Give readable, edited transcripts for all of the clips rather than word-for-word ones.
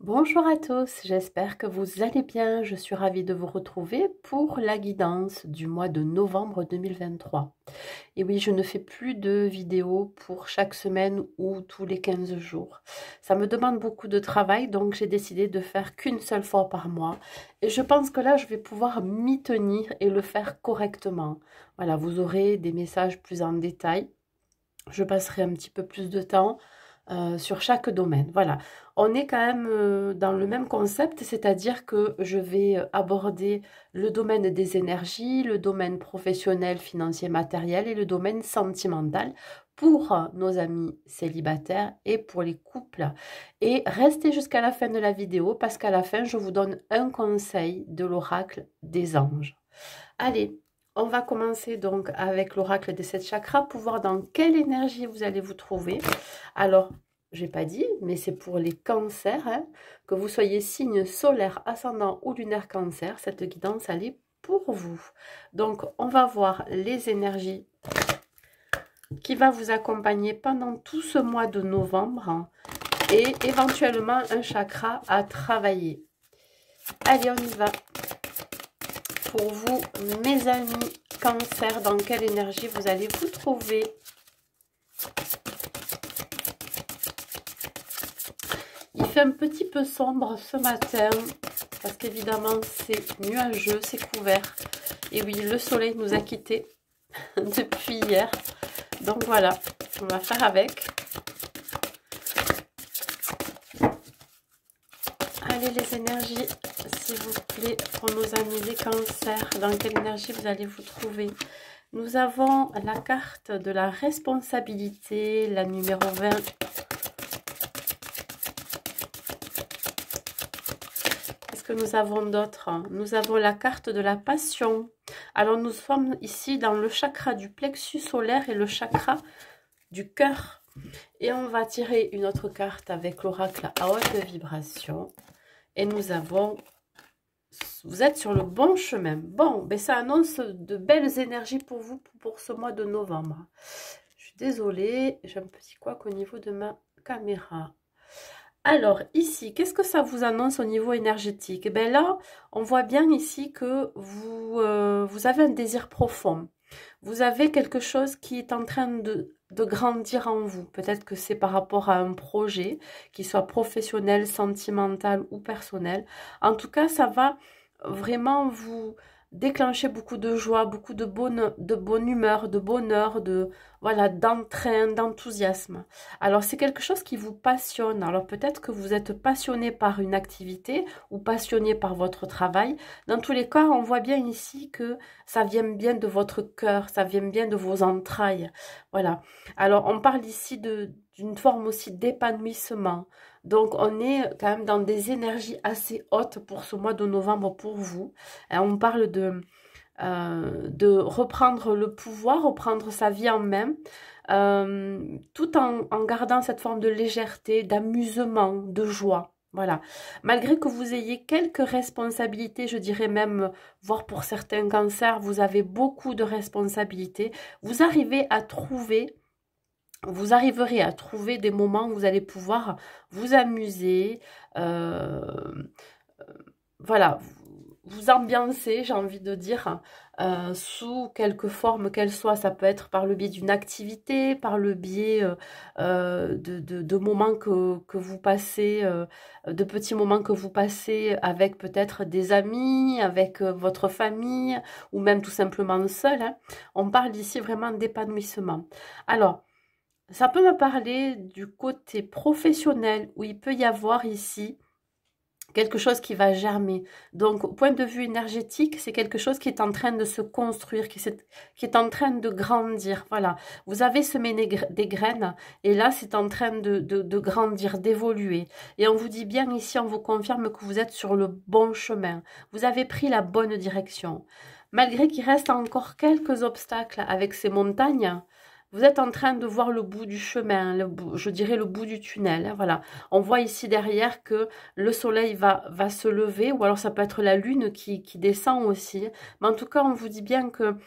Bonjour à tous, j'espère que vous allez bien. Je suis ravie de vous retrouver pour la guidance du mois de novembre 2023. Et oui, je ne fais plus de vidéos pour chaque semaine ou tous les 15 jours. Ça me demande beaucoup de travail, donc j'ai décidé de faire qu'une seule fois par mois. Et je pense que là, je vais pouvoir m'y tenir et le faire correctement. Voilà, vous aurez des messages plus en détail. Je passerai un petit peu plus de temps sur chaque domaine. Voilà, on est quand même dans le même concept, c'est-à-dire que je vais aborder le domaine des énergies, le domaine professionnel, financier, matériel et le domaine sentimental pour nos amis célibataires et pour les couples. Et restez jusqu'à la fin de la vidéo parce qu'à la fin, je vous donne un conseil de l'oracle des anges. Allez, on va commencer donc avec l'oracle des 7 chakras pour voir dans quelle énergie vous allez vous trouver. Alors, je n'ai pas dit, mais c'est pour les cancers, hein, que vous soyez signe solaire, ascendant ou lunaire cancer, cette guidance, elle est pour vous. Donc, on va voir les énergies qui va vous accompagner pendant tout ce mois de novembre hein, et éventuellement un chakra à travailler. Allez, on y va. Pour vous, mes amis cancer, dans quelle énergie vous allez vous trouver? Il fait un petit peu sombre ce matin, parce qu'évidemment c'est nuageux, c'est couvert. Et oui, le soleil nous a quittés depuis hier. Donc voilà, on va faire avec. Allez les énergies, s'il vous plaît, pour nos amis les cancers, dans quelle énergie vous allez vous trouver? Nous avons la carte de la responsabilité, la numéro 20. Qu'est-ce que nous avons d'autre? Nous avons la carte de la passion. Alors nous sommes ici dans le chakra du plexus solaire et le chakra du cœur. Et on va tirer une autre carte avec l'oracle à haute vibration. Et nous avons... Vous êtes sur le bon chemin. Bon, ben ça annonce de belles énergies pour vous pour ce mois de novembre. Je suis désolée, j'ai un petit couac au niveau de ma caméra. Alors, ici, qu'est-ce que ça vous annonce au niveau énergétique? Eh bien là, on voit bien ici que vous avez un désir profond. Vous avez quelque chose qui est en train de grandir en vous. Peut-être que c'est par rapport à un projet, qu'il soit professionnel, sentimental ou personnel. En tout cas, ça va vraiment vous déclencher beaucoup de joie, beaucoup de bonne humeur, de bonheur, voilà, d'entrain, d'enthousiasme. Alors, c'est quelque chose qui vous passionne. Alors, peut-être que vous êtes passionné par une activité ou passionné par votre travail. Dans tous les cas, on voit bien ici que ça vient bien de votre cœur, ça vient bien de vos entrailles. Voilà. Alors, on parle ici d'une forme aussi d'épanouissement. Donc, on est quand même dans des énergies assez hautes pour ce mois de novembre pour vous. On parle de reprendre le pouvoir, reprendre sa vie en main, tout en gardant cette forme de légèreté, d'amusement, de joie. Voilà. Malgré que vous ayez quelques responsabilités, je dirais même, voire pour certains cancers, vous avez beaucoup de responsabilités, vous arrivez à trouver... Vous arriverez à trouver des moments où vous allez pouvoir vous amuser, voilà, vous ambiancer, j'ai envie de dire, sous quelque forme qu'elle soit. Ça peut être par le biais d'une activité, par le biais de moments que vous passez, de petits moments que vous passez avec peut-être des amis, avec votre famille, ou même tout simplement seul. Hein. On parle ici vraiment d'épanouissement. Alors, ça peut me parler du côté professionnel où il peut y avoir ici quelque chose qui va germer. Donc, au point de vue énergétique, c'est quelque chose qui est en train de se construire, qui est en train de grandir. Voilà, vous avez semé des graines et là, c'est en train de grandir, d'évoluer. Et on vous dit bien ici, on vous confirme que vous êtes sur le bon chemin. Vous avez pris la bonne direction. Malgré qu'il reste encore quelques obstacles avec ces montagnes, vous êtes en train de voir le bout du chemin, je dirais le bout du tunnel. Hein, voilà. On voit ici derrière que le soleil va se lever, ou alors ça peut être la lune qui descend aussi. Mais en tout cas, on vous dit bien que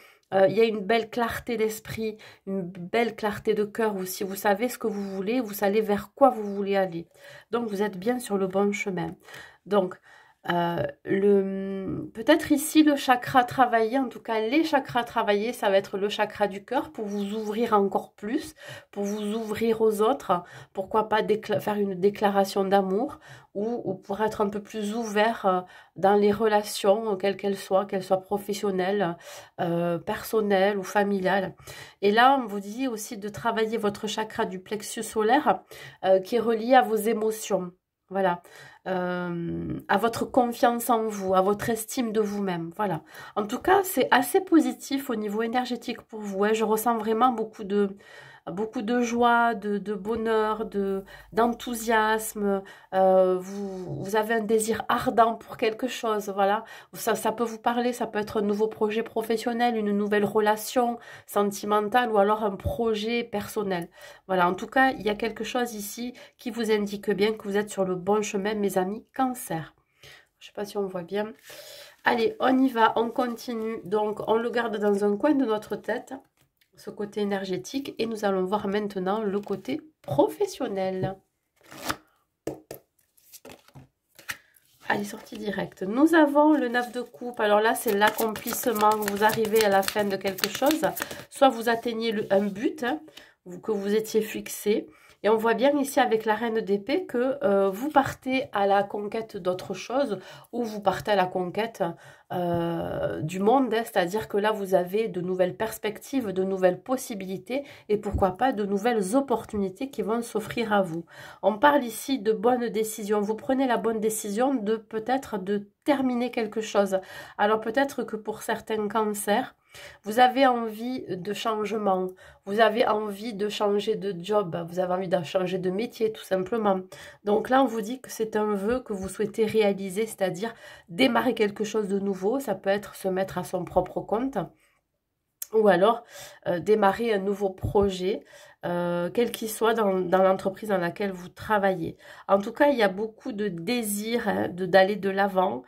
il y a une belle clarté d'esprit, une belle clarté de cœur aussi. Vous savez ce que vous voulez, vous savez vers quoi vous voulez aller. Donc, vous êtes bien sur le bon chemin. Donc, peut-être ici, le chakra travaillé, en tout cas, les chakras travaillés, ça va être le chakra du cœur pour vous ouvrir encore plus, pour vous ouvrir aux autres. Pourquoi pas faire une déclaration d'amour ou pour être un peu plus ouvert dans les relations, quelles qu'elles soient professionnelles, personnelles ou familiales. Et là, on vous dit aussi de travailler votre chakra du plexus solaire qui est relié à vos émotions. Voilà, à votre confiance en vous, à votre estime de vous-même. Voilà. En tout cas, c'est assez positif au niveau énergétique pour vous. Hein. Je ressens vraiment beaucoup de joie, de bonheur, d'enthousiasme. Vous avez un désir ardent pour quelque chose. Voilà. Ça peut vous parler, ça peut être un nouveau projet professionnel, une nouvelle relation sentimentale ou alors un projet personnel. Voilà. En tout cas, il y a quelque chose ici qui vous indique bien que vous êtes sur le bon chemin, mes amis Cancer. Je ne sais pas si on voit bien. Allez, on y va, on continue. Donc, on le garde dans un coin de notre tête, ce côté énergétique, et nous allons voir maintenant le côté professionnel. Allez, sortie directe. Nous avons le 9 de coupe. Alors là, c'est l'accomplissement. Vous arrivez à la fin de quelque chose. Soit vous atteignez un but que vous étiez fixé. Et on voit bien ici avec la reine d'épée que vous partez à la conquête d'autre chose ou vous partez à la conquête du monde. Hein, c'est-à-dire que là, vous avez de nouvelles perspectives, de nouvelles possibilités et pourquoi pas de nouvelles opportunités qui vont s'offrir à vous. On parle ici de bonnes décisions. Vous prenez la bonne décision de peut-être de terminer quelque chose. Alors peut-être que pour certains cancers, vous avez envie de changement, vous avez envie de changer de job, vous avez envie de changer de métier tout simplement. Donc là, on vous dit que c'est un vœu que vous souhaitez réaliser, c'est-à-dire démarrer quelque chose de nouveau. Ça peut être se mettre à son propre compte ou alors démarrer un nouveau projet, quel qu'il soit dans l'entreprise dans laquelle vous travaillez. En tout cas, il y a beaucoup de désir hein, d'aller de l'avant.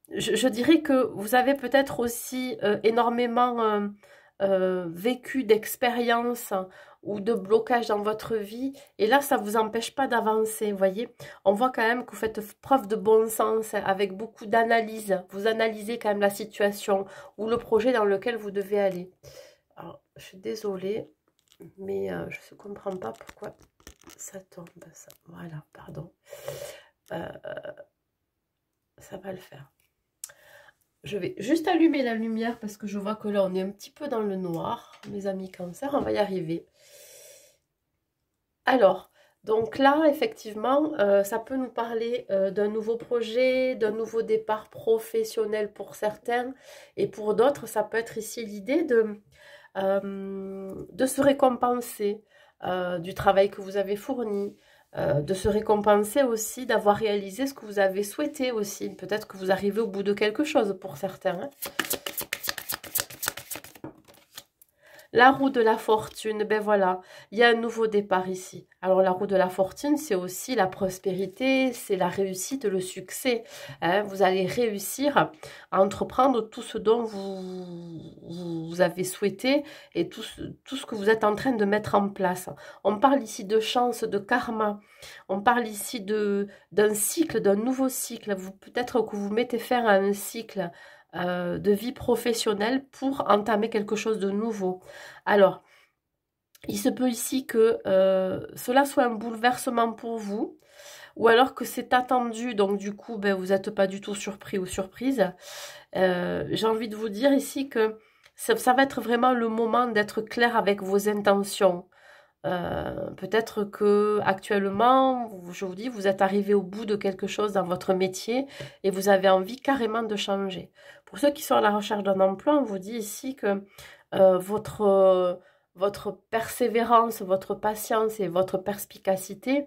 Je dirais que vous avez peut-être aussi énormément vécu d'expériences ou de blocages dans votre vie. Et là, ça ne vous empêche pas d'avancer, vous voyez. On voit quand même que vous faites preuve de bon sens avec beaucoup d'analyse. Vous analysez quand même la situation ou le projet dans lequel vous devez aller. Alors, je suis désolée, mais je ne comprends pas pourquoi ça tombe. Ça. Voilà, pardon. Ça va le faire. Je vais juste allumer la lumière parce que je vois que là, on est un petit peu dans le noir. Mes amis Cancer, on va y arriver. Alors, donc là, effectivement, ça peut nous parler d'un nouveau projet, d'un nouveau départ professionnel pour certains. Et pour d'autres, ça peut être ici l'idée de se récompenser du travail que vous avez fourni. De se récompenser aussi, d'avoir réalisé ce que vous avez souhaité aussi. Peut-être que vous arrivez au bout de quelque chose pour certains. Hein. La roue de la fortune, ben voilà, il y a un nouveau départ ici. Alors la roue de la fortune, c'est aussi la prospérité, c'est la réussite, le succès. Hein. Vous allez réussir à entreprendre tout ce dont vous avez souhaité et tout ce que vous êtes en train de mettre en place. On parle ici de chance, de karma. On parle ici d'un cycle, d'un nouveau cycle. Peut-être que vous mettez fin à un cycle de vie professionnelle pour entamer quelque chose de nouveau. Alors, il se peut ici que cela soit un bouleversement pour vous, ou alors que c'est attendu, donc du coup, ben, vous n'êtes pas du tout surpris ou surprise. J'ai envie de vous dire ici que ça va être vraiment le moment d'être clair avec vos intentions. Peut-être que actuellement, je vous dis, vous êtes arrivé au bout de quelque chose dans votre métier et vous avez envie carrément de changer. Pour ceux qui sont à la recherche d'un emploi, on vous dit ici que votre persévérance, votre patience et votre perspicacité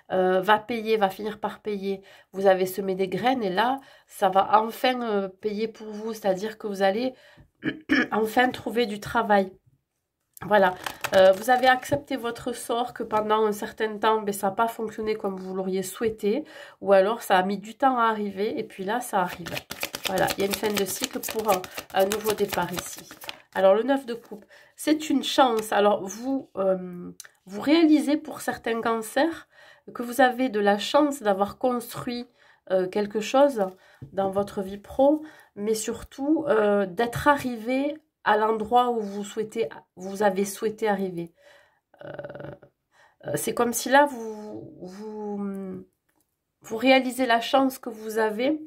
va payer, va finir par payer. Vous avez semé des graines et là, ça va enfin payer pour vous, c'est-à-dire que vous allez enfin trouver du travail. Voilà, vous avez accepté votre sort que pendant un certain temps, ben, ça n'a pas fonctionné comme vous l'auriez souhaité, ou alors ça a mis du temps à arriver, et puis là, ça arrive. Voilà, il y a une fin de cycle pour un nouveau départ ici. Alors, le 9 de coupe, c'est une chance. Alors, vous réalisez pour certains cancers que vous avez de la chance d'avoir construit quelque chose dans votre vie pro, mais surtout d'être arrivé à l'endroit où vous avez souhaité arriver. C'est comme si là, vous réalisez la chance que vous avez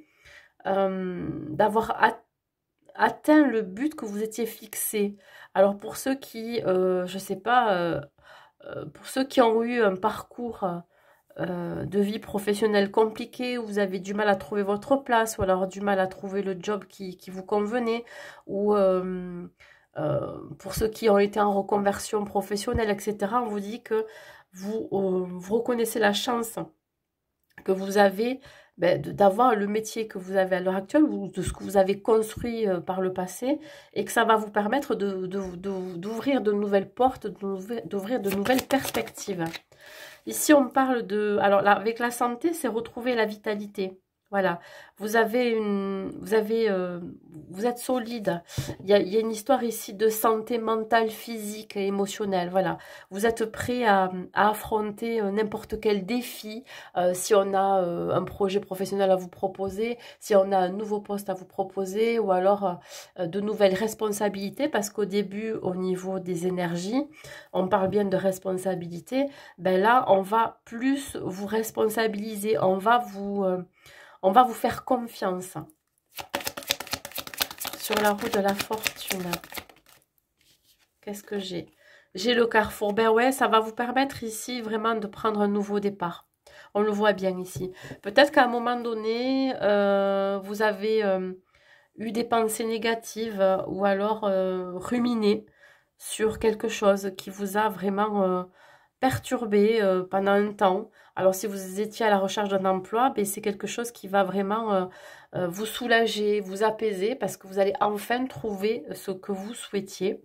d'avoir atteint le but que vous étiez fixé. Alors pour ceux qui, je sais pas, pour ceux qui ont eu un parcours de vie professionnelle compliqué, où vous avez du mal à trouver votre place, ou alors du mal à trouver le job qui vous convenait, ou pour ceux qui ont été en reconversion professionnelle, etc., on vous dit que vous reconnaissez la chance que vous avez d'avoir le métier que vous avez à l'heure actuelle ou de ce que vous avez construit par le passé et que ça va vous permettre d'ouvrir de nouvelles portes, d'ouvrir de nouvelles perspectives. Ici, on parle de... Alors là, avec la santé, c'est retrouver la vitalité. Voilà, vous êtes solide. Il y a une histoire ici de santé mentale, physique et émotionnelle. Voilà, vous êtes prêt à affronter n'importe quel défi. Si on a un projet professionnel à vous proposer, si on a un nouveau poste à vous proposer, ou alors de nouvelles responsabilités, parce qu'au début, au niveau des énergies, on parle bien de responsabilité. Ben là, on va plus vous responsabiliser, on va vous faire confiance. Sur la roue de la fortune, qu'est-ce que j'ai? J'ai le carrefour. Ben ouais, ça va vous permettre ici vraiment de prendre un nouveau départ. On le voit bien ici. Peut-être qu'à un moment donné, vous avez eu des pensées négatives ou alors ruminé sur quelque chose qui vous a vraiment perturbé pendant un temps. Alors, si vous étiez à la recherche d'un emploi, ben, c'est quelque chose qui va vraiment vous soulager, vous apaiser, parce que vous allez enfin trouver ce que vous souhaitiez.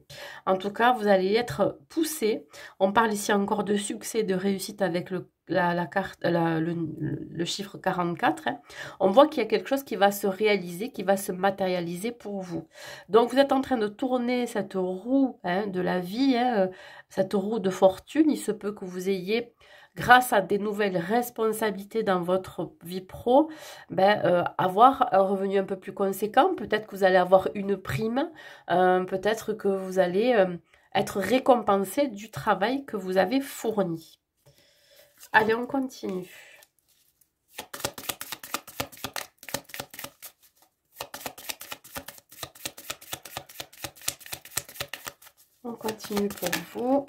En tout cas, vous allez être poussé. On parle ici encore de succès, de réussite avec la carte, le chiffre 44. Hein. On voit qu'il y a quelque chose qui va se réaliser, qui va se matérialiser pour vous. Donc, vous êtes en train de tourner cette roue de la vie, cette roue de fortune. Il se peut que vous ayez, grâce à des nouvelles responsabilités dans votre vie pro, avoir un revenu un peu plus conséquent. Peut-être que vous allez avoir une prime, peut-être que vous allez être récompensé du travail que vous avez fourni. Allez, on continue. On continue pour vous.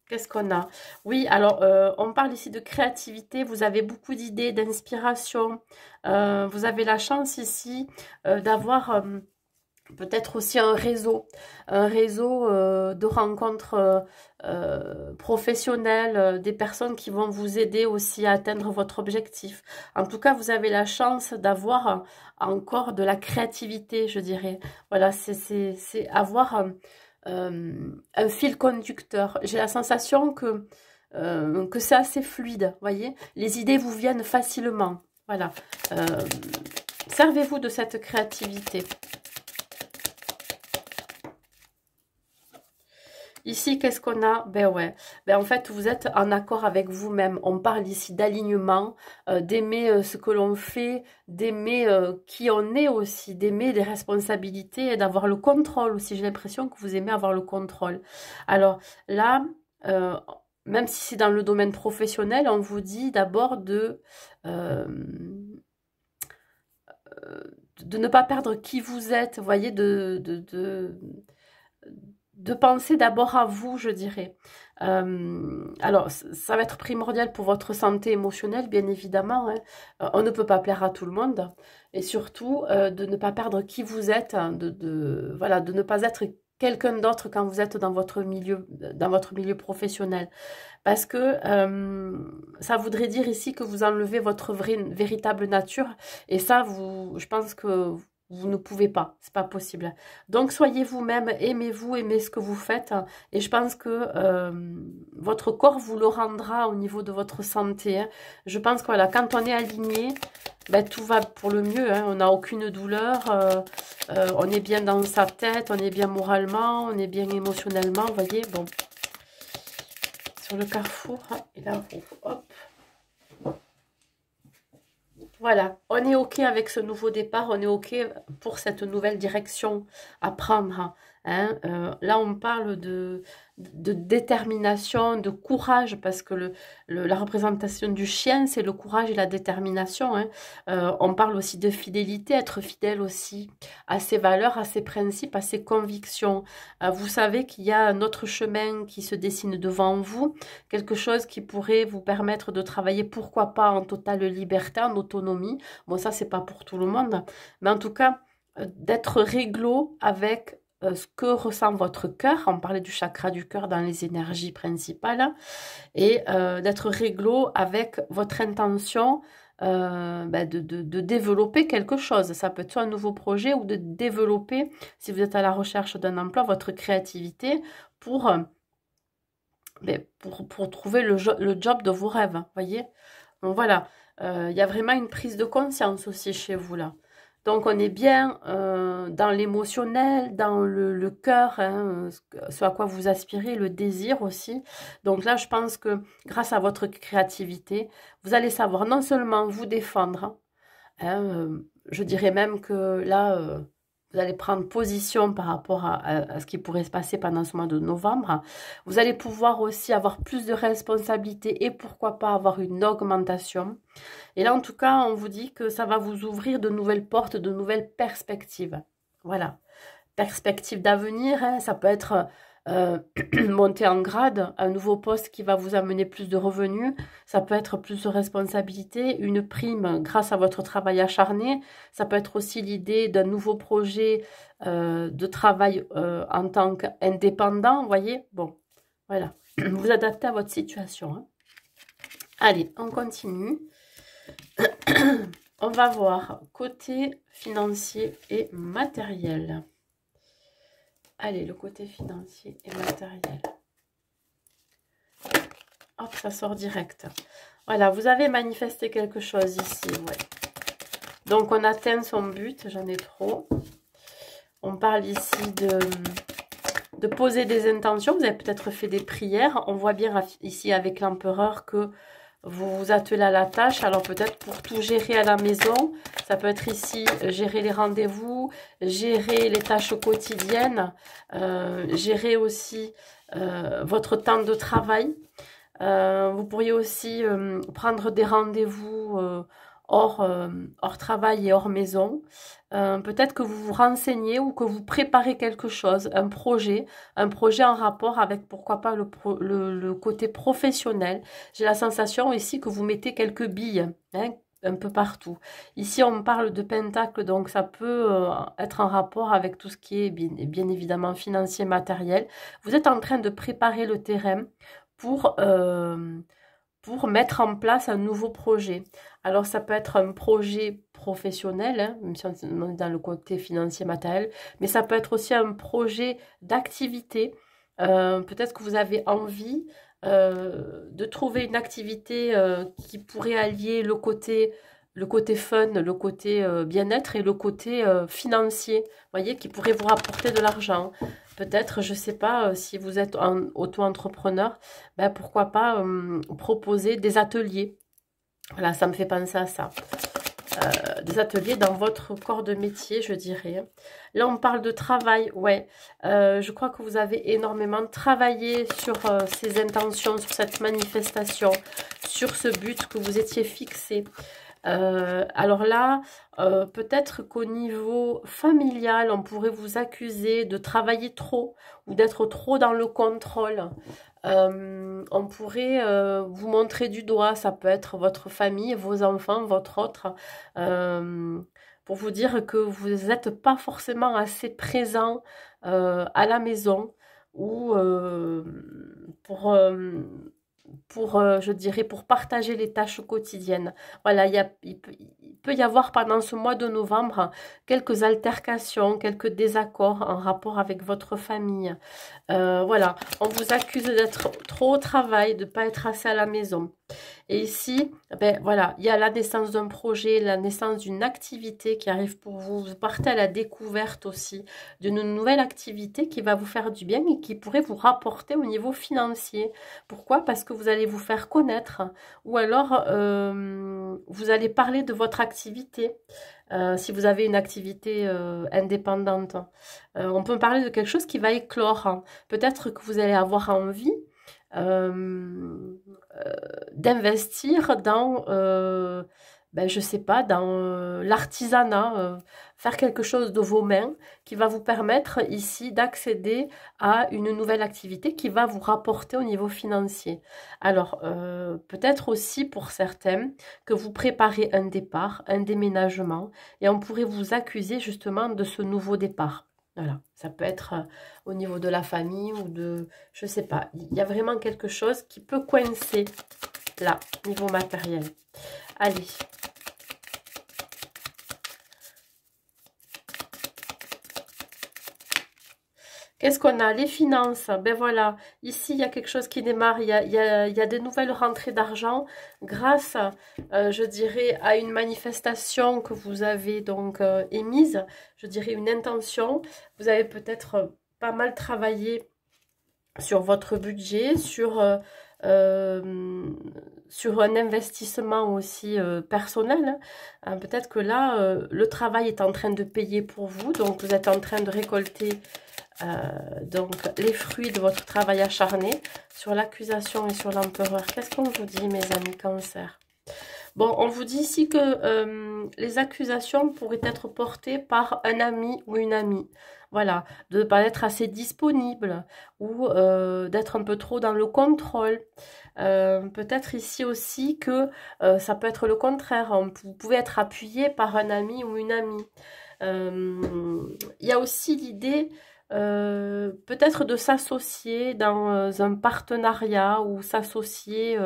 Qu'est-ce qu'on a? Oui, alors, on parle ici de créativité. Vous avez beaucoup d'idées, d'inspiration. Vous avez la chance ici d'avoir peut-être aussi un réseau de rencontres professionnelles, des personnes qui vont vous aider aussi à atteindre votre objectif. En tout cas, vous avez la chance d'avoir encore de la créativité, je dirais. Voilà, c'est avoir un fil conducteur. J'ai la sensation que c'est assez fluide, voyez. Les idées vous viennent facilement. Voilà. Servez-vous de cette créativité. Ici, qu'est-ce qu'on a? Ben ouais, ben en fait, vous êtes en accord avec vous-même. On parle ici d'alignement, d'aimer ce que l'on fait, d'aimer qui on est aussi, d'aimer les responsabilités et d'avoir le contrôle aussi. J'ai l'impression que vous aimez avoir le contrôle. Alors là, même si c'est dans le domaine professionnel, on vous dit d'abord de ne pas perdre qui vous êtes, vous voyez, de penser d'abord à vous, je dirais. Alors, ça va être primordial pour votre santé émotionnelle, bien évidemment. Hein. On ne peut pas plaire à tout le monde. Et surtout, de ne pas perdre qui vous êtes, hein, voilà, de ne pas être quelqu'un d'autre quand vous êtes dans votre milieu professionnel. Parce que ça voudrait dire ici que vous enlevez votre véritable nature. Et ça, je pense que vous ne pouvez pas, c'est pas possible. Donc soyez vous-même, aimez-vous, aimez ce que vous faites, et je pense que votre corps vous le rendra au niveau de votre santé, hein. Je pense que voilà, quand on est aligné, ben, tout va pour le mieux, hein. On n'a aucune douleur, on est bien dans sa tête, on est bien moralement, on est bien émotionnellement, vous voyez, bon. Sur le carrefour, hein, et la roue, hop. Voilà, on est OK avec ce nouveau départ, on est OK pour cette nouvelle direction à prendre, hein. Là, on parle de détermination, de courage, parce que la représentation du chien, c'est le courage et la détermination, hein. On parle aussi de fidélité, être fidèle aussi à ses valeurs, à ses principes, à ses convictions. Vous savez qu'il y a un autre chemin qui se dessine devant vous, quelque chose qui pourrait vous permettre de travailler, pourquoi pas, en totale liberté, en autonomie. Bon, ça, c'est pas pour tout le monde, mais en tout cas, d'être réglo avec ce que ressent votre cœur. On parlait du chakra du cœur dans les énergies principales, et d'être réglo avec votre intention de développer quelque chose. Ça peut être soit un nouveau projet, ou de développer, si vous êtes à la recherche d'un emploi, votre créativité pour trouver le job de vos rêves, voyez. Donc voilà, il y a vraiment une prise de conscience aussi chez vous là. Donc on est bien dans l'émotionnel, dans le cœur, hein, ce à quoi vous aspirez, le désir aussi. Donc là, je pense que grâce à votre créativité, vous allez savoir non seulement vous défendre, hein, je dirais même que là, vous allez prendre position par rapport à ce qui pourrait se passer pendant ce mois de novembre. Vous allez pouvoir aussi avoir plus de responsabilités, et pourquoi pas avoir une augmentation. Et là, en tout cas, on vous dit que ça va vous ouvrir de nouvelles portes, de nouvelles perspectives. Voilà. Perspectives d'avenir, hein, ça peut être monter en grade, un nouveau poste qui va vous amener plus de revenus. Ça peut être plus de responsabilités, une prime grâce à votre travail acharné. Ça peut être aussi l'idée d'un nouveau projet de travail en tant qu'indépendant, vous voyez. Bon, voilà. Vous adaptez à votre situation, hein. Allez, on continue. On va voir côté financier et matériel. Allez, le côté financier et matériel. Hop, ça sort direct. Voilà, vous avez manifesté quelque chose ici, ouais. Donc, on atteint son but, j'en ai trop. On parle ici de poser des intentions. Vous avez peut-être fait des prières. On voit bien ici avec l'empereur que vous vous attelez à la tâche. Alors peut-être pour tout gérer à la maison, ça peut être ici gérer les rendez-vous, gérer les tâches quotidiennes, gérer aussi votre temps de travail. Vous pourriez aussi prendre des rendez-vous hors travail et hors maison. Peut-être que vous vous renseignez ou que vous préparez quelque chose, un projet en rapport avec, pourquoi pas, le côté professionnel. J'ai la sensation ici que vous mettez quelques billes, hein, un peu partout. Ici, on parle de pentacle, donc ça peut être en rapport avec tout ce qui est bien évidemment financier, matériel. Vous êtes en train de préparer le terrain pour mettre en place un nouveau projet. Alors, ça peut être un projet professionnel, hein, même si on est dans le côté financier matériel, mais ça peut être aussi un projet d'activité. Peut-être que vous avez envie de trouver une activité qui pourrait allier le côté fun, le côté bien-être, et le côté financier, vous voyez, qui pourrait vous rapporter de l'argent. Peut-être, je ne sais pas, si vous êtes auto-entrepreneur, ben pourquoi pas proposer des ateliers. Voilà, ça me fait penser à ça. Des ateliers dans votre corps de métier, je dirais. Là, on parle de travail, ouais. Je crois que vous avez énormément travaillé sur ces intentions, sur cette manifestation, sur ce but que vous étiez fixé. Alors là, peut-être qu'au niveau familial, on pourrait vous accuser de travailler trop ou d'être trop dans le contrôle. On pourrait vous montrer du doigt, ça peut être votre famille, vos enfants, votre autre, pour vous dire que vous n'êtes pas forcément assez présent à la maison, ou je dirais, pour partager les tâches quotidiennes. Voilà, il peut y avoir pendant ce mois de novembre quelques altercations, quelques désaccords en rapport avec votre famille. Voilà, on vous accuse d'être trop au travail, de ne pas être assez à la maison. Et ici, ben voilà, il y a la naissance d'un projet, la naissance d'une activité qui arrive pour vous. Vous partez à la découverte aussi d'une nouvelle activité qui va vous faire du bien et qui pourrait vous rapporter au niveau financier. Pourquoi? Parce que vous allez vous faire connaître ou alors vous allez parler de votre activité. Si vous avez une activité indépendante. On peut parler de quelque chose qui va éclore. Hein. Peut-être que vous allez avoir envie d'investir dans, ben, je sais pas, dans l'artisanat, faire quelque chose de vos mains qui va vous permettre ici d'accéder à une nouvelle activité qui va vous rapporter au niveau financier. Alors, peut-être aussi pour certains que vous préparez un départ, un déménagement, et on pourrait vous accuser justement de ce nouveau départ. Voilà, ça peut être au niveau de la famille ou de, je sais pas, il y a vraiment quelque chose qui peut coincer là, niveau matériel. Allez. Qu'est-ce qu'on a? Les finances. Ben voilà, ici, il y a quelque chose qui démarre. Il y a des nouvelles rentrées d'argent grâce, je dirais, à une manifestation que vous avez donc émise. Je dirais une intention. Vous avez peut-être pas mal travaillé sur votre budget, sur un investissement aussi personnel. Hein. Peut-être que là, le travail est en train de payer pour vous. Donc, vous êtes en train de récolter donc les fruits de votre travail acharné sur l'accusation et sur l'empereur. Qu'est-ce qu'on vous dit, mes amis Cancer? Bon, on vous dit ici que les accusations pourraient être portées par un ami ou une amie. Voilà, de ne pas être assez disponible ou d'être un peu trop dans le contrôle. Peut-être ici aussi que ça peut être le contraire. Vous pouvez être appuyé par un ami ou une amie. Il y a aussi l'idée peut-être de s'associer dans un partenariat ou s'associer,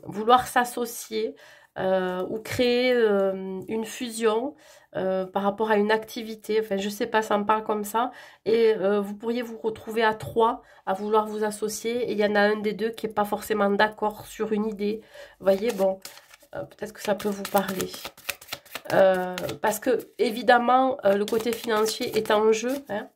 vouloir s'associer ou créer une fusion par rapport à une activité. Enfin, je sais pas, ça me parle comme ça. Et vous pourriez vous retrouver à trois à vouloir vous associer et il y en a un des deux qui n'est pas forcément d'accord sur une idée. Vous voyez, bon, peut-être que ça peut vous parler. Parce que, évidemment, le côté financier est en jeu. Hein.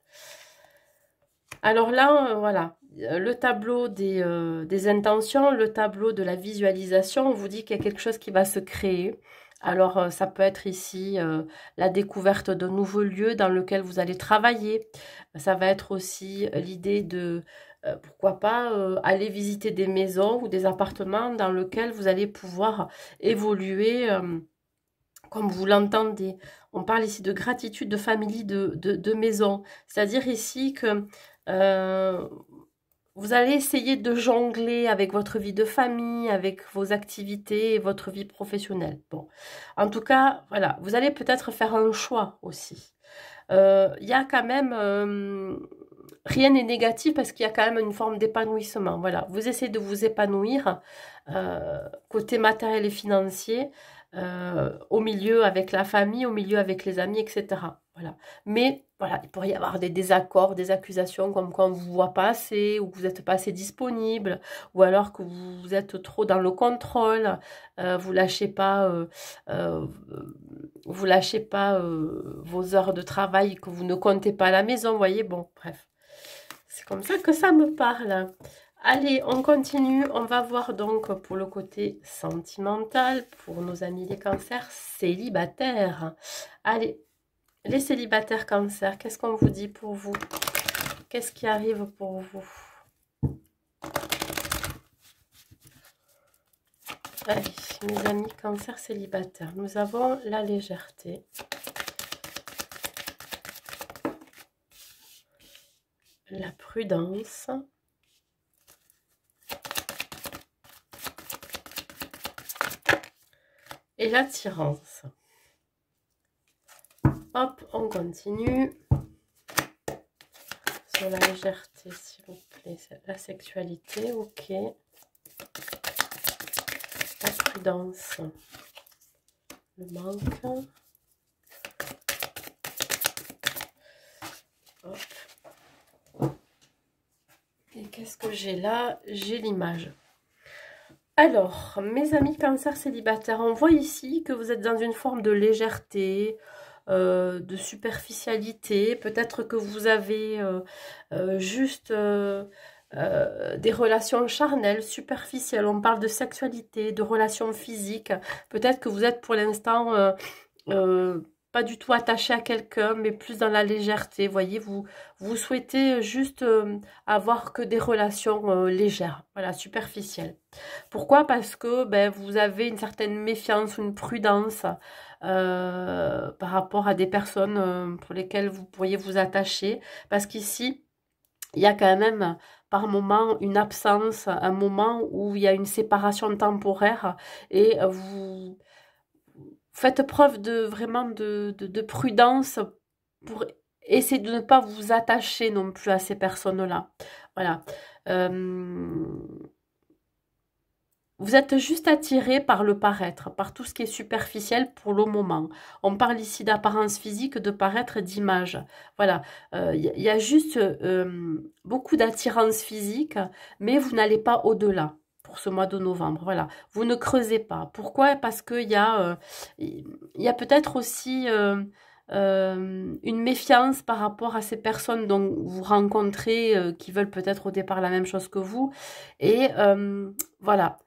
Alors là, voilà, le tableau des intentions, le tableau de la visualisation, on vous dit qu'il y a quelque chose qui va se créer. Alors, ça peut être ici la découverte d'un nouveau lieu dans lequel vous allez travailler. Ça va être aussi l'idée de, pourquoi pas, aller visiter des maisons ou des appartements dans lesquels vous allez pouvoir évoluer comme vous l'entendez. On parle ici de gratitude, de famille, de maison. C'est-à-dire ici que vous allez essayer de jongler avec votre vie de famille, avec vos activités et votre vie professionnelle. Bon, en tout cas, voilà, vous allez peut-être faire un choix aussi. Il y a quand même... rien n'est négatif parce qu'il y a quand même une forme d'épanouissement. Voilà, vous essayez de vous épanouir côté matériel et financier, au milieu avec la famille, au milieu avec les amis, etc. Voilà. Mais voilà, il pourrait y avoir des désaccords, des accusations comme quoi on ne vous voit pas assez, ou que vous n'êtes pas assez disponible, ou alors que vous êtes trop dans le contrôle, vous lâchez pas, vos heures de travail, que vous ne comptez pas à la maison, vous voyez, bon, bref. C'est comme ça que ça me parle. Allez, on continue. On va voir donc pour le côté sentimental, pour nos amis les cancers célibataires. Allez, les célibataires cancers, qu'est-ce qu'on vous dit pour vous? Qu'est-ce qui arrive pour vous? Allez, mes amis cancers célibataires, nous avons la légèreté. La prudence. Et l'attirance. Hop, on continue. Sur la légèreté, s'il vous plaît. La sexualité, ok. La prudence. le manque. Hop. Et qu'est-ce que j'ai là? J'ai l'image. Alors, mes amis cancer célibataires, on voit ici que vous êtes dans une forme de légèreté, de superficialité. Peut-être que vous avez juste des relations charnelles, superficielles. On parle de sexualité, de relations physiques. Peut-être que vous êtes pour l'instant pas du tout attaché à quelqu'un, mais plus dans la légèreté. Voyez, vous souhaitez juste avoir que des relations légères, voilà, superficielles. Pourquoi? Parce que ben, vous avez une certaine méfiance, une prudence par rapport à des personnes pour lesquelles vous pourriez vous attacher. Parce qu'ici, il y a quand même par moment une absence, un moment où il y a une séparation temporaire et vous faites preuve de vraiment de prudence pour essayer de ne pas vous attacher non plus à ces personnes-là. Voilà. Vous êtes juste attiré par le paraître, par tout ce qui est superficiel pour le moment. On parle ici d'apparence physique, de paraître, d'image. Voilà, y a juste beaucoup d'attirance physique, mais vous n'allez pas au-delà pour ce mois de novembre. Voilà, vous ne creusez pas. Pourquoi? Parce qu'il y a peut-être aussi une méfiance par rapport à ces personnes dont vous rencontrez, qui veulent peut-être au départ la même chose que vous. Et voilà.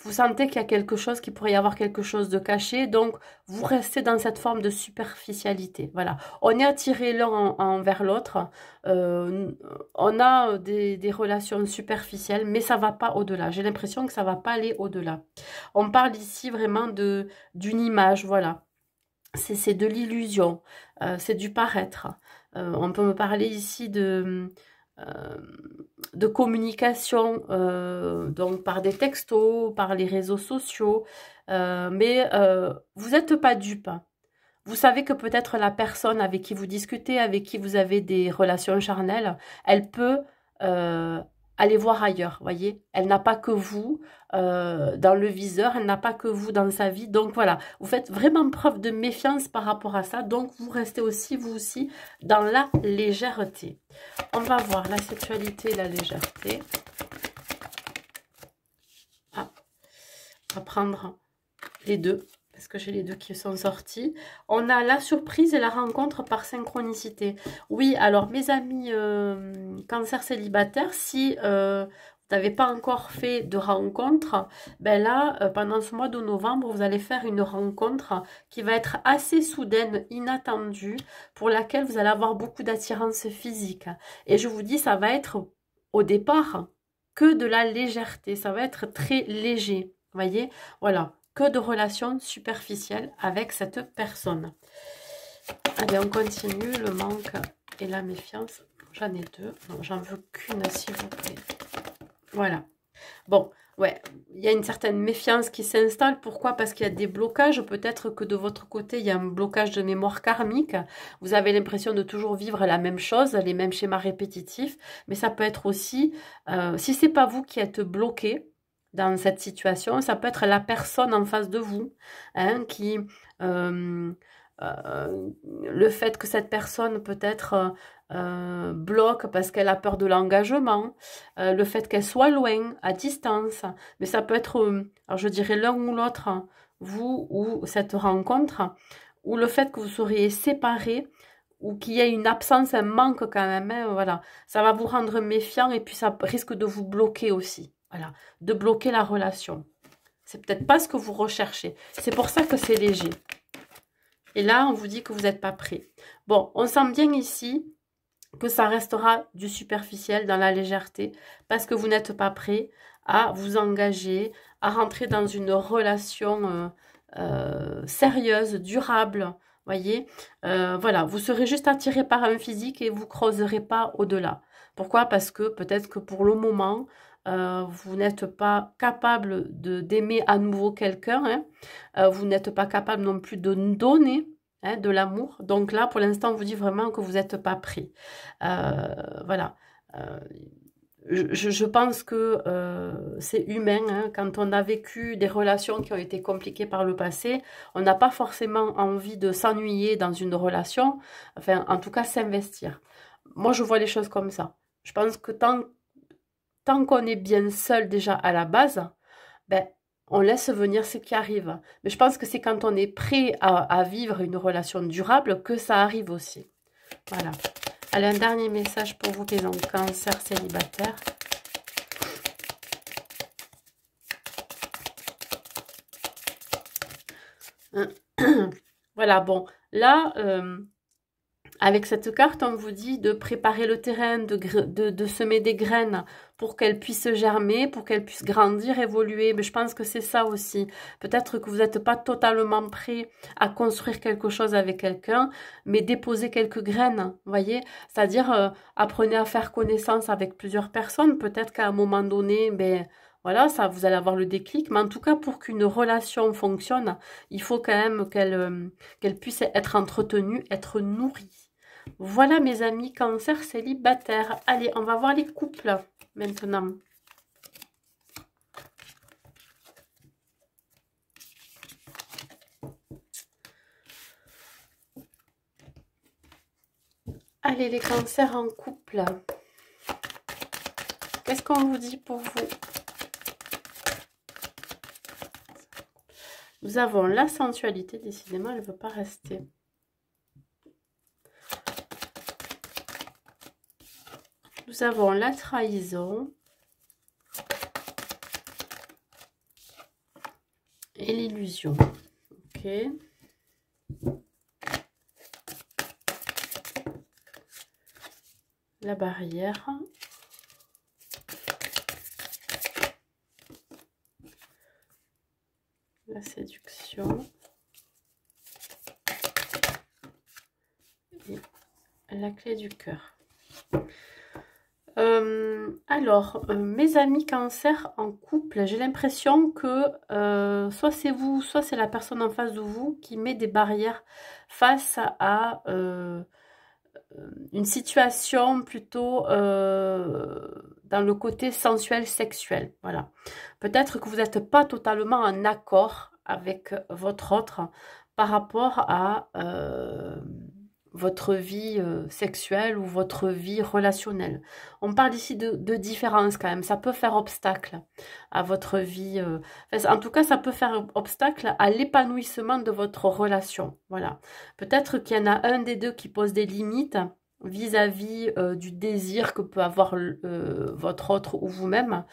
Vous sentez qu'il y a quelque chose, qu'il pourrait y avoir quelque chose de caché, donc vous restez dans cette forme de superficialité. Voilà, on est attiré l'un envers l'autre, on a des relations superficielles, mais ça va pas au-delà. J'ai l'impression que ça va pas aller au-delà. On parle ici vraiment d'une image, voilà. C'est de l'illusion, c'est du paraître. On peut me parler ici de communication, donc par des textos, par les réseaux sociaux, mais vous n'êtes pas dupe. Vous savez que peut-être la personne avec qui vous discutez, avec qui vous avez des relations charnelles, elle peut aller voir ailleurs, voyez. Elle n'a pas que vous dans le viseur, elle n'a pas que vous dans sa vie. Donc voilà, vous faites vraiment preuve de méfiance par rapport à ça. Donc vous restez aussi, vous aussi, dans la légèreté. On va voir la sexualité et la légèreté. Ah, on va prendre les deux, parce que j'ai les deux qui sont sortis. On a la surprise et la rencontre par synchronicité. Oui, alors mes amis cancer célibataire, si vous n'avez pas encore fait de rencontre, ben là, pendant ce mois de novembre, vous allez faire une rencontre qui va être assez soudaine, inattendue, pour laquelle vous allez avoir beaucoup d'attirance physique. Et je vous dis, ça va être au départ que de la légèreté, ça va être très léger, voyez, voilà, que de relations superficielles avec cette personne. Allez, on continue, le manque et la méfiance. J'en ai deux, non, j'en veux qu'une s'il vous plaît. Voilà. Bon, ouais, il y a une certaine méfiance qui s'installe. Pourquoi? Parce qu'il y a des blocages. Peut-être que de votre côté, il y a un blocage de mémoire karmique. Vous avez l'impression de toujours vivre la même chose, les mêmes schémas répétitifs. Mais ça peut être aussi, si c'est pas vous qui êtes bloqué dans cette situation, ça peut être la personne en face de vous, hein, qui... le fait que cette personne peut-être bloque parce qu'elle a peur de l'engagement, le fait qu'elle soit loin, à distance, mais ça peut être, alors je dirais l'un ou l'autre, vous ou cette rencontre, ou le fait que vous seriez séparés, ou qu'il y ait une absence, un manque quand même, hein, voilà, ça va vous rendre méfiant et puis ça risque de vous bloquer aussi, voilà, de bloquer la relation. C'est peut-être pas ce que vous recherchez, c'est pour ça que c'est léger. Et là, on vous dit que vous n'êtes pas prêt. Bon, on sent bien ici que ça restera du superficiel dans la légèreté parce que vous n'êtes pas prêt à vous engager, à rentrer dans une relation sérieuse, durable. Voyez, voilà, vous serez juste attiré par un physique et vous creuserez pas au-delà. Pourquoi? Parce que peut-être que pour le moment, vous n'êtes pas capable d'aimer à nouveau quelqu'un, hein. Vous n'êtes pas capable non plus de donner, hein, de l'amour. Donc là, pour l'instant, on vous dit vraiment que vous n'êtes pas prêt. Voilà. je pense que c'est humain, hein, quand on a vécu des relations qui ont été compliquées par le passé, on n'a pas forcément envie de s'ennuyer dans une relation, enfin, en tout cas, s'investir. Moi, je vois les choses comme ça. Je pense que tant qu'on est bien seul déjà à la base, ben, on laisse venir ce qui arrive. Mais je pense que c'est quand on est prêt à vivre une relation durable que ça arrive aussi. Voilà. Allez, un dernier message pour vous, maison Cancer célibataire. Voilà, bon, là, avec cette carte, on vous dit de préparer le terrain, de semer des graines pour qu'elles puissent germer, pour qu'elles puissent grandir, évoluer. Mais je pense que c'est ça aussi. Peut-être que vous n'êtes pas totalement prêt à construire quelque chose avec quelqu'un, mais déposer quelques graines, vous voyez. C'est-à-dire, apprenez à faire connaissance avec plusieurs personnes. Peut-être qu'à un moment donné, ben, voilà, ça, vous allez avoir le déclic. Mais en tout cas, pour qu'une relation fonctionne, il faut quand même qu'elle puisse être entretenue, être nourrie. Voilà mes amis Cancer célibataires. Allez, on va voir les couples maintenant. Allez, les cancers en couple. Qu'est-ce qu'on vous dit pour vous? Nous avons la sensualité, décidément, elle ne veut pas rester. Nous avons la trahison et l'illusion. Ok. La barrière. La séduction. Et la clé du cœur. Alors, mes amis cancer en couple, j'ai l'impression que soit c'est vous, soit c'est la personne en face de vous qui met des barrières face à une situation plutôt dans le côté sensuel, sexuel. Voilà. Peut-être que vous n'êtes pas totalement en accord avec votre autre par rapport à votre vie sexuelle ou votre vie relationnelle. On parle ici de différence quand même. Ça peut faire obstacle à votre vie. En tout cas, ça peut faire obstacle à l'épanouissement de votre relation. Voilà. Peut-être qu'il y en a un des deux qui pose des limites vis-à-vis du désir que peut avoir votre autre ou vous-même.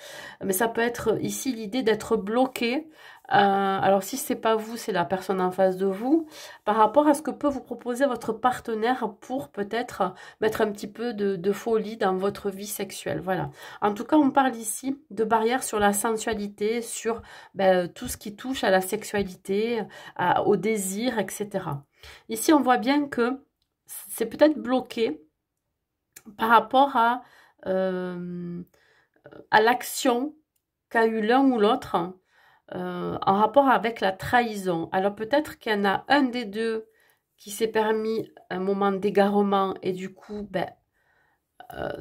Mais ça peut être ici l'idée d'être bloqué. Alors si c'est pas vous, c'est la personne en face de vous, par rapport à ce que peut vous proposer votre partenaire pour peut-être mettre un petit peu de folie dans votre vie sexuelle. Voilà. En tout cas, on parle ici de barrières sur la sensualité, sur tout ce qui touche à la sexualité, au désir, etc. Ici, on voit bien que c'est peut-être bloqué par rapport à l'action qu'a eu l'un ou l'autre en rapport avec la trahison. Alors peut-être qu'il y en a un des deux qui s'est permis un moment d'égarement et du coup,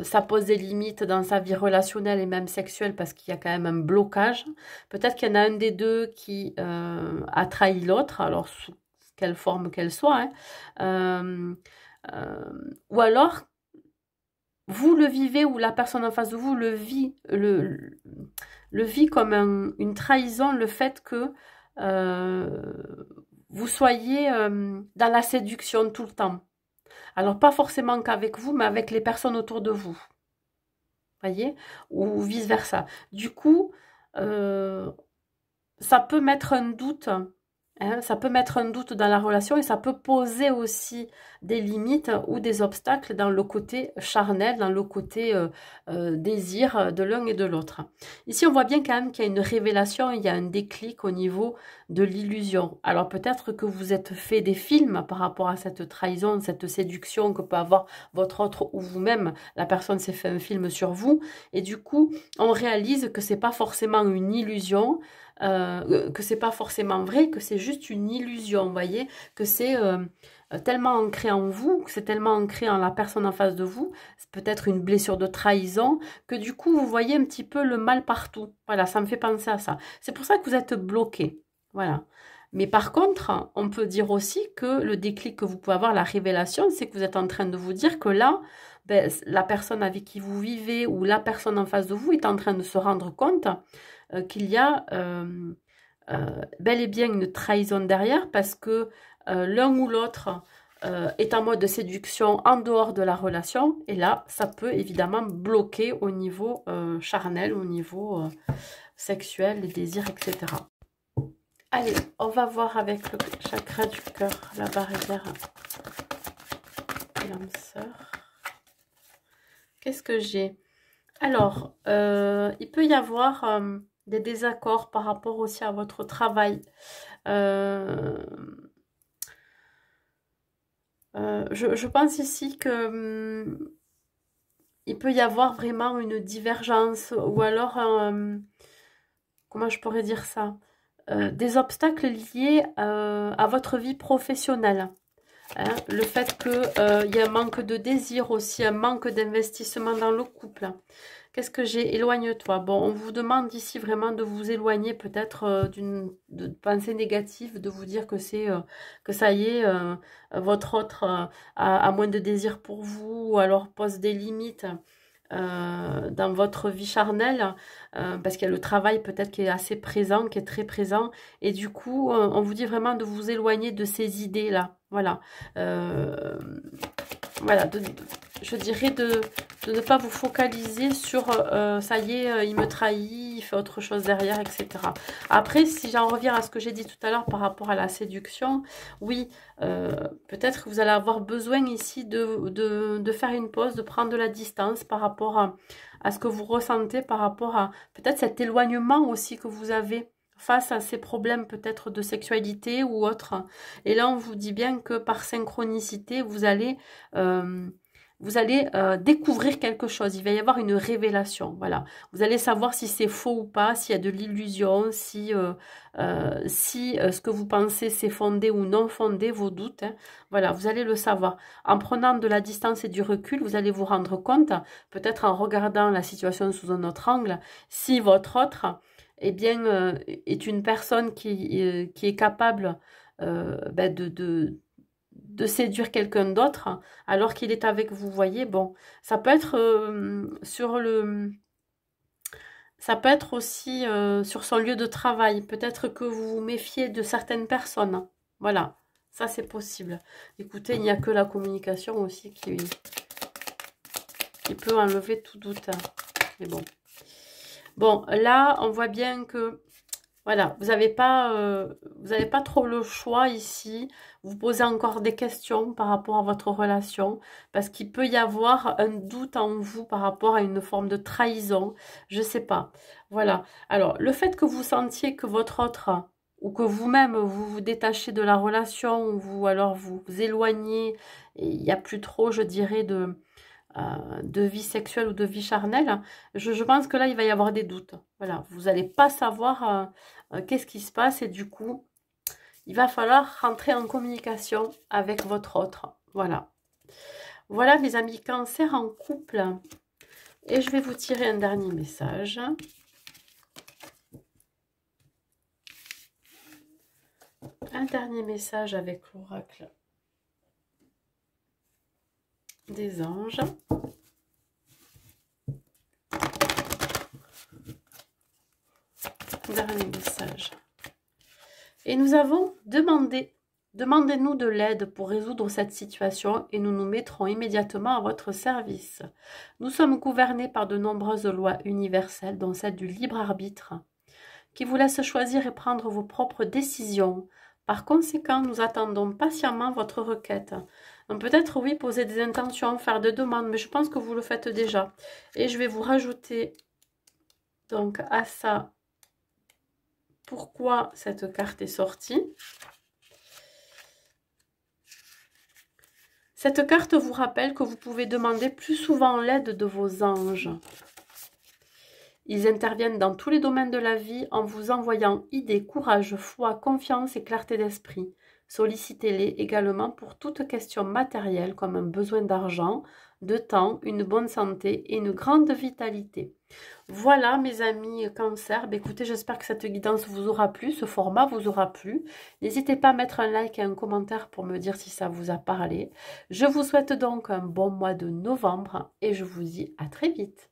ça pose des limites dans sa vie relationnelle et même sexuelle parce qu'il y a quand même un blocage. Peut-être qu'il y en a un des deux qui a trahi l'autre, alors sous quelle forme qu'elle soit, hein. Ou alors vous le vivez ou la personne en face de vous le vit, le vit comme une trahison, le fait que vous soyez dans la séduction tout le temps. Alors pas forcément qu'avec vous, mais avec les personnes autour de vous. Voyez? Ou vice-versa. Du coup, ça peut mettre un doute. Hein, ça peut mettre un doute dans la relation et ça peut poser aussi des limites ou des obstacles dans le côté charnel, dans le côté désir de l'un et de l'autre. Ici, on voit bien quand même qu'il y a une révélation, il y a un déclic au niveau de l'illusion. Alors peut-être que vous êtes fait des films par rapport à cette trahison, cette séduction que peut avoir votre autre ou vous-même. La personne s'est fait un film sur vous et du coup, on réalise que c'est pas forcément une illusion, que c'est pas forcément vrai, que c'est juste une illusion, vous voyez, que c'est tellement ancré en vous, que c'est tellement ancré en la personne en face de vous, c'est peut-être une blessure de trahison, que du coup, vous voyez un petit peu le mal partout. Voilà, ça me fait penser à ça. C'est pour ça que vous êtes bloqué. Voilà. Mais par contre, on peut dire aussi que le déclic que vous pouvez avoir, la révélation, c'est que vous êtes en train de vous dire que là, ben, la personne avec qui vous vivez ou la personne en face de vous est en train de se rendre compte qu'il y a bel et bien une trahison derrière parce que l'un ou l'autre est en mode de séduction en dehors de la relation. Et là, ça peut évidemment bloquer au niveau charnel, au niveau sexuel, les désirs, etc. Allez, on va voir avec le chakra du cœur, la barrière de l'âme sœur. Qu'est-ce que j'ai? Alors, il peut y avoir des désaccords par rapport aussi à votre travail. Je pense ici que il peut y avoir vraiment une divergence ou alors, comment je pourrais dire ça? Des obstacles liés à votre vie professionnelle. Hein, le fait qu'il y a un manque de désir aussi, un manque d'investissement dans le couple. Qu'est-ce que j'ai? Éloigne-toi. Bon, on vous demande ici vraiment de vous éloigner peut-être d'une pensée négative, de vous dire que c'est que ça y est, votre autre a moins de désir pour vous, ou alors pose des limites dans votre vie charnelle, parce qu'il y a le travail peut-être qui est assez présent, qui est très présent, et du coup, on vous dit vraiment de vous éloigner de ces idées-là. Voilà. Voilà, je dirais de ne pas vous focaliser sur ça y est, il me trahit, il fait autre chose derrière, etc. Après, si j'en reviens à ce que j'ai dit tout à l'heure par rapport à la séduction, oui, peut-être que vous allez avoir besoin ici de faire une pause, de prendre de la distance par rapport à ce que vous ressentez, par rapport à peut-être cet éloignement aussi que vous avez face à ces problèmes peut-être de sexualité ou autre. Et là, on vous dit bien que par synchronicité, vous allez découvrir quelque chose. Il va y avoir une révélation. Voilà. Vous allez savoir si c'est faux ou pas, s'il y a de l'illusion, si ce que vous pensez c'est fondé ou non fondé, vos doutes. Hein. Voilà, vous allez le savoir. En prenant de la distance et du recul, vous allez vous rendre compte, peut-être en regardant la situation sous un autre angle, si votre autre eh bien, est une personne qui est capable de séduire quelqu'un d'autre alors qu'il est avec vous, voyez. Bon, ça peut être ça peut être aussi sur son lieu de travail. Peut-être que vous vous méfiez de certaines personnes. Voilà, ça c'est possible. Écoutez, il n'y a que la communication aussi qui peut enlever tout doute. Mais bon. Bon, là, on voit bien que, voilà, vous n'avez pas trop le choix ici. Vous posez encore des questions par rapport à votre relation, parce qu'il peut y avoir un doute en vous par rapport à une forme de trahison. Je ne sais pas. Voilà. Alors, le fait que vous sentiez que votre autre, ou que vous-même, vous vous détachez de la relation, ou alors vous vous éloignez, et il n'y a plus trop, je dirais, de vie sexuelle ou de vie charnelle, je pense que là, il va y avoir des doutes. Voilà, vous n'allez pas savoir qu'est-ce qui se passe et du coup, il va falloir rentrer en communication avec votre autre. Voilà. Voilà, mes amis Cancer en couple. Et je vais vous tirer un dernier message. Un dernier message avec l'oracle des anges. Dernier message. Et nous avons demandé, demandez-nous de l'aide pour résoudre cette situation et nous nous mettrons immédiatement à votre service. Nous sommes gouvernés par de nombreuses lois universelles, dont celle du libre arbitre, qui vous laisse choisir et prendre vos propres décisions. Par conséquent, nous attendons patiemment votre requête. Donc peut-être, oui, poser des intentions, faire des demandes, mais je pense que vous le faites déjà. Et je vais vous rajouter donc à ça pourquoi cette carte est sortie. Cette carte vous rappelle que vous pouvez demander plus souvent l'aide de vos anges. Ils interviennent dans tous les domaines de la vie en vous envoyant idées, courage, foi, confiance et clarté d'esprit. Sollicitez-les également pour toute question matérielle comme un besoin d'argent, de temps, une bonne santé et une grande vitalité. Voilà mes amis Cancer, écoutez, j'espère que cette guidance vous aura plu, ce format vous aura plu. N'hésitez pas à mettre un like et un commentaire pour me dire si ça vous a parlé. Je vous souhaite donc un bon mois de novembre et je vous dis à très vite.